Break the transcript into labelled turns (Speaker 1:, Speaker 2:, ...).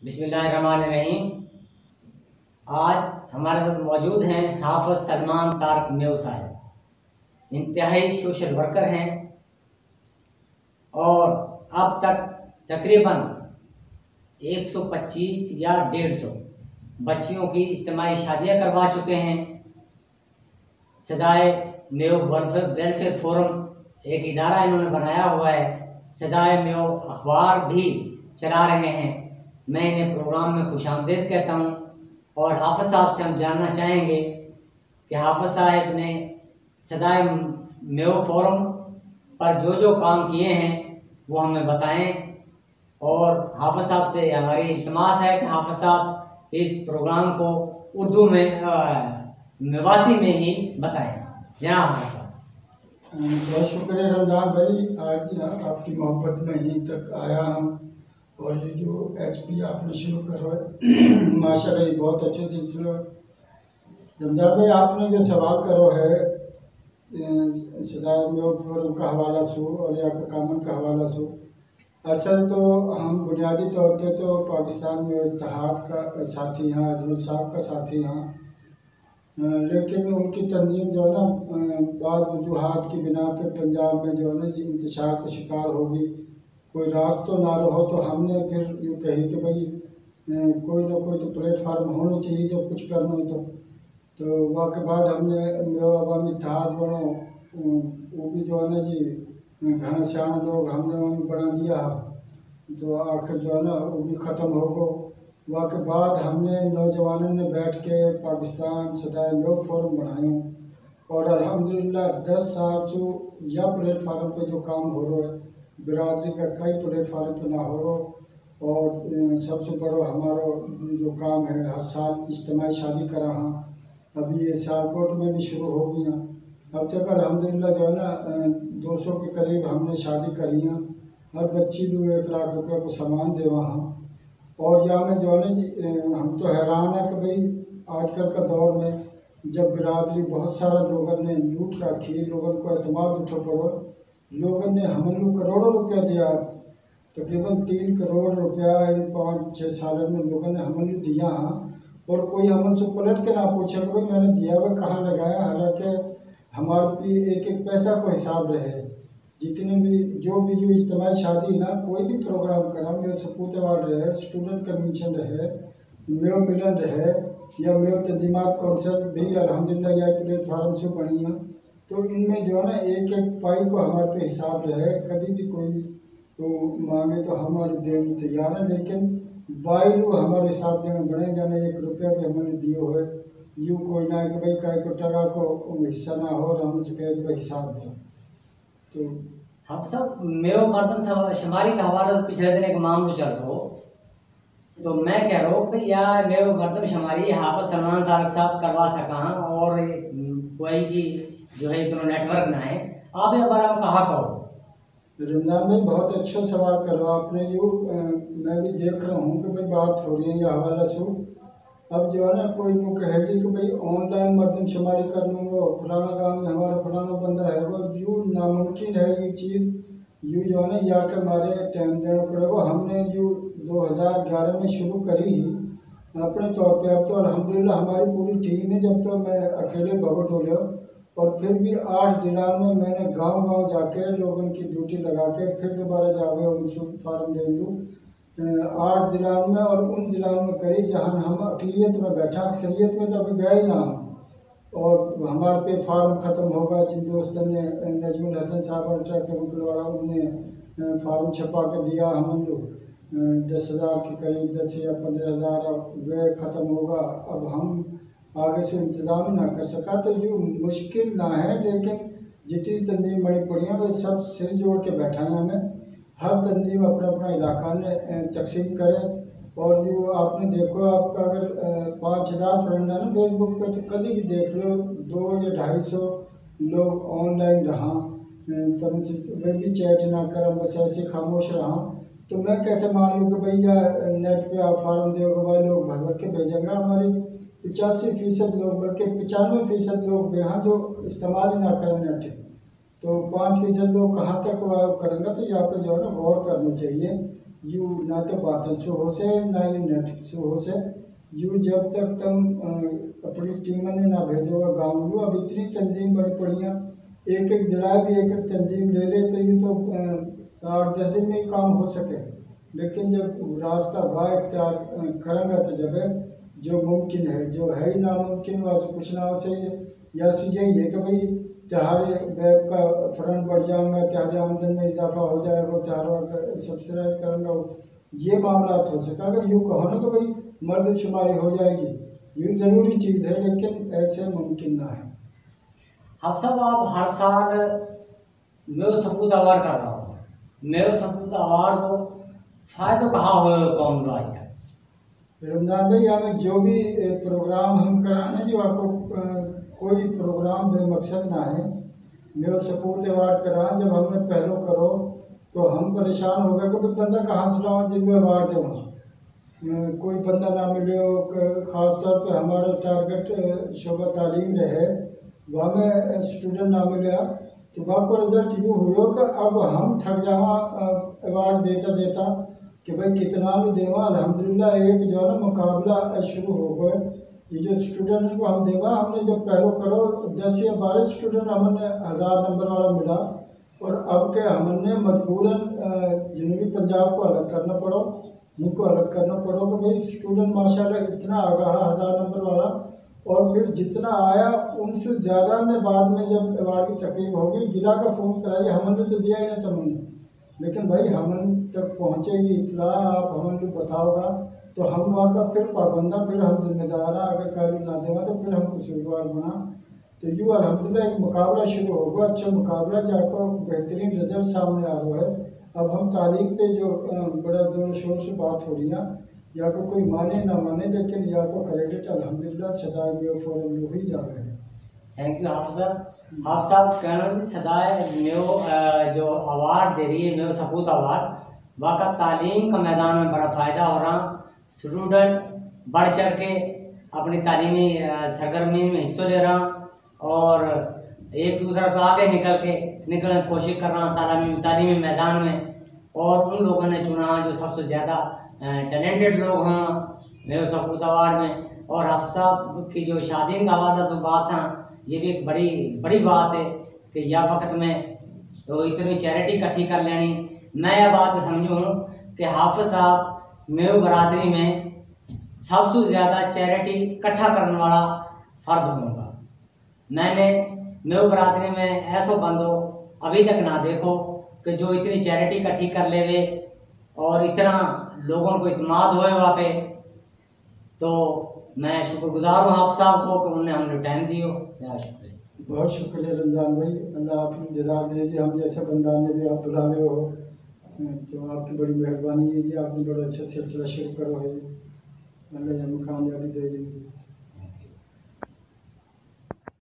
Speaker 1: बिस्मिल्लाहिर्रहमानिर्रहीम। आज हमारे साथ मौजूद हैं हाफिज सलमान तारक मेव साहब। इंतहाई सोशल वर्कर हैं और अब तक तकरीबन 125 या 150 बच्चियों की इज्तिमाई शादियाँ करवा चुके हैं। सदाए मेव वेलफेयर फोरम एक इदारा इन्होंने बनाया हुआ है। सदाए मेव अखबार भी चला रहे हैं। मैं इन्हें प्रोग्राम में खुशामदीद कहता हूं और हाफिज साहब से हम जानना चाहेंगे कि हाफिज साहब ने सदाए मेव फोरम पर जो जो काम किए हैं वो हमें बताएं। और हाफिज साहब से हमारी इल्तिमास है कि हाफिज साहब इस प्रोग्राम को उर्दू में मेवाती में ही बताएं। जनाब हाफिज साहब।
Speaker 2: बहुत शुक्रिया रमजान भाई, आज ना आपकी मोहब्बत में यहीं तक आया हम। और ये जो HP आपने शुरू करो है माशाल्लाह ये बहुत अच्छा सिलसिला है। रमजान भाई, आपने जो सवाल करो है सदाए मेव फोरम का हवाला सो और या कामन का हवाला सो, असल तो हम बुनियादी तौर पे तो पाकिस्तान में इत्तेहाद का साथी हैं, अजमल साहब का साथी हैं, लेकिन उनकी तंजीम जो है ना बाद वजूहात की बिना पे पंजाब में जो है ना इंतशार का शिकार होगी, कोई रास्ता ना रहो, तो हमने फिर यूँ कही कि भाई कोई ना कोई तो प्लेटफार्म होना चाहिए जब कुछ करना हो तो वाक़ बाद हमने मेव अवामी इत्तेहाद बनो, वो भी जो है ना जी घना श्याण लोग हमने उन्हें बना दिया, तो आखिर जो है ना वो भी ख़त्म हो गो। वाक़ बाद हमने नौजवानों ने बैठ के पाकिस्तान सदाए मेव फोरम बनाए और अल्हम्दुलिल्लाह 10 साल से या प्लेटफार्म पे जो काम हो रहा है, बिरादरी का कई प्लेटफार्म पे ना हो रहा। और सबसे बड़ा हमारा जो काम है, हर साल इज्तिमाई शादी करा हाँ, अभी ये सियालकोट में भी शुरू हो गई हैं। अब तक अल्हम्दुलिल्लाह जो है ना 200 के करीब हमने शादी करी हैं। हर बच्ची को 1 लाख रुपये को सामान दे वहाँ। और यहाँ में जो है ना हम तो हैरान है कि भाई आजकल का दौर में जब बिरादरी बहुत सारा लोगों ने लूट रखी, लोगों को एतमाद उठो पड़ो, लोगों ने हमलों करोड़ों रुपया दिया, तकरीबन 3 करोड़ रुपया इन 5-6 सालों में लोगों ने हमलों दिया हाँ। और कोई हमन से पलट के ना पूछे कि भाई मैंने दिया वह कहाँ लगाया, हालांकि हमारे भी एक एक पैसा को हिसाब रहे। जितने भी जो भी जो इज्तिमाई शादी ना कोई भी प्रोग्राम करा, मेरे सपूत अवार्ड रहे, स्टूडेंट कमीशन रहे, मेव मिलन रहे या मेव तंजीमात कौंसल भी अल्हम्दुलिल्लाह या प्लेटफार्म से बनी है, तो इनमें जो है ना एक एक पाई को हमारे पे हिसाब रहे। कभी भी कोई तो मांगे तो हमारे देने तैयार है, लेकिन वाइलू हमारे हिसाब देने बने जाने 1 रुपया भी हमारे दिए हुए यूँ कोई ना कि भाई कई को टका को हिस्सा ना हो, हम कहे हिसाब दो। तो
Speaker 1: हम सब मेव मर्दम शुमारी का हवाला से पिछले दिन एक मामला चल रहा हो, तो मैं कह रहा हूँ भाई यार मेव मर्दम शुमारी हाफिज सलमान तारक साहब करवा सका और कोई की जो है इतना नेटवर्क ना है, आप ये बारे में कहा कहो।
Speaker 2: रमजान भाई, बहुत अच्छा सवाल करो आपने। यूँ मैं भी देख रहा हूँ कि भाई बात हो रही है ये हवाला से। अब जो है ना कोई यूँ कहे जी कि भाई ऑनलाइन मर्दमशुमारी कर लूँगा, फलाना गाँव में हमारा फलाना बंदा है, वो यूँ नामुमकिन है ये चीज़। यूँ जो है ना या के हमारे टाइम देना पड़ेगा। हमने यूँ 2011 में शुरू करी अपने तौर पे। अब तो अल्हम्दुलिल्लाह हमारी पूरी टीम है, जब तो मैं अकेले भगत हो गया। और फिर भी 8 जिला में मैंने गांव-गांव जाके लोगों की ड्यूटी लगा के फिर दोबारा जाके उनसे फार्म ले लूँ 8 जिला में। और उन जिलों में करी जहाँ हम अकलियत में बैठा, अक्सरियत में तो अभी गए ही ना हम। और हमारे पे फार्म ख़त्म होगा। जिन दोस्तों ने नजमुल हसन साहब अल्ट्रा केमिकल वाला उन्हें फार्म छपा के दिया, हम लोग 10,000 के करीब 10 या 15,000 वह ख़त्म होगा। अब हम आगे से इंतज़ाम ना कर सका तो जो मुश्किल ना है, लेकिन जितनी तंजीम बड़ी पड़ी हैं वह सब सिर जोड़ के बैठा है। हमें हर तंजीम अपना अपना इलाका ने तकसीम करे। और जो आपने देखो, आपका अगर 5,000 फ्रेंड है ना फेसबुक पे, तो कभी भी देख लो 200 या 250 लोग ऑनलाइन रहा, तब वे भी चैट ना करें, बस ऐसे खामोश रहा। तो मैं कैसे मान लूँ कि भैया नेट पे आप फार्म दोगे, भाई लोग भर भर के भेजेंगे। हमारी 85% लोग बल्कि 95% लोग यहाँ जो इस्तेमाल ही ना करें नेट, तो 5% लोग कहाँ तक करेंगे। तो यहाँ पे जो है ना गौर करना चाहिए। यू ना तो बातन से हो से ना ही नेट से हो से यू जब तक तुम अपनी टीम ने ना भेजोगा गाँव यू अब इतनी तंजीम बड़ी पड़ी हैं, एक एक जिला भी एक एक तंजीम ले ले तो यूँ तो 8-10 दिन में ही काम हो सके। लेकिन जब रास्ता वाह इख्तियार करेंगे तो जब जो मुमकिन है जो है ही नामुमकिन वह तो कुछ ना हो चाहिए। या यही है कि भाई त्योहार वेब का फ्रंट बढ़ जाऊँगा, त्योहार आमदन में इजाफा हो जाएगा, त्योहारों सब्सिडाइज करूँगा, ये मामला हो सका। अगर यूँ कहो ना तो भाई मर्दशुमारी हो जाएगी, यूँ ज़रूरी चीज़ है लेकिन ऐसे मुमकिन ना है।
Speaker 1: अब सब आप हर साल मेरे सपूत अवार्ड कर रहा हूँ, मेरे सपूत अवार्ड को फायदा कहाँ हो कौन आज तक?
Speaker 2: रमजान भाई हमें जो भी प्रोग्राम हम कराने जो आपको कोई प्रोग्राम बेमकसद ना है, मेरे सपूत अवार्ड कराएं। जब हमने पहले करो तो हम परेशान हो गए कि बंदा कहाँ से लाओ जिनमें अवार्ड दे वहाँ कोई बंदा ना मिले हो। ख़ास तौर पे हमारा टारगेट शोबा तालीम रहे, वहाँ में स्टूडेंट ना मिले तो वहाँ पर रिजल्ट यूँ हुआ कि अब हम थक जावा अवार्ड देता देता कि भाई कितना भी देवा। अल्हम्दुलिल्लाह एक जो है ना मुकाबला शुरू हो गए। ये जो स्टूडेंट को हम देवा, हमने जब पहले करो 10 या 12 स्टूडेंट हमने 1000 नंबर वाला मिला, और अब के हमने मजबूरन जनूबी पंजाब को अलग करना पड़ो, इनको अलग करना पड़ो कि भाई स्टूडेंट माशाल्लाह इतना आ गया 1000 नंबर वाला। और फिर जितना आया उनसे ज़्यादा हमने बाद में जब अवार्ड की तकरीब होगी जिला का फ़ोन कराइए, हमने तो दिया ही ना तमन्ना, लेकिन भाई हमन तक पहुँचेगी इतला, आप हमन को बताओगा तो हम वहाँ का फिर पाबंदा, फिर हम जिम्मेदार हैं। अगर कालू ना देवा तो फिर हम कसूरवार बना। तो यूँ अल्हम्दुलिल्लाह एक मुकाबला शुरू होगा, अच्छा मुकाबला जाकर बेहतरीन रिजल्ट सामने आ रहा है। अब हम तालीम पे जो बड़ा जोर शोर से बात हो रही है, या को कोई माने ना माने लेकिन या को क्रेडिट अल्हम्दुलिल्लाह सदाए में फौरन ही जा रहे हैं।
Speaker 1: थैंक यू हाफिज साहब। आप साहब कहना जी सदाए मेरे जो अवार्ड दे रही है मेरे सपूत अवार्ड, वाक़ा तालीम का मैदान में बड़ा फ़ायदा हो रहा। स्टूडेंट बढ़ चढ़ के अपनी तालीमी सरगर्मी में हिस्सा ले रहा और एक दूसरे से आगे निकलने की कोशिश कर रहा तालीमी मैदान में। और उन लोगों ने चुना जो सबसे ज़्यादा टैलेंटेड लोग हों मेरे सपूत अवार्ड में। और हाफिज साहब की जो शादी का हवाला से बात है, ये भी एक बड़ी बात है कि यह वक्त में तो इतनी चैरिटी इकट्ठी कर लेनी। मैं यह बात समझूँ कि हाफिज साहब मेरे बरादरी में सबसे ज़्यादा चैरिटी इकट्ठा करने वाला फ़र्द होगा। मैंने मेरे बरादरी में ऐसा बंदो अभी तक ना देखो कि जो इतनी चैरिटी इकट्ठी कर लेवे और इतना लोगों को इत्मीनान होए वहाँ पे। तो मैं शुक्रगुजार हूँ आप साहब को कि उन्होंने हमने टाइम दियो। शुक्रिया,
Speaker 2: बहुत शुक्रिया रमजान भाई, अल्लाह आपकी जज़ा दे जी। हम जैसे बंदा ने भी आप बुला रहे हो तो आपकी बड़ी मेहरबानी है जी, आपने बड़ा अच्छा सिलसिला शुरू करो है, अल्लाह हमें कामयाबी दे देंगे।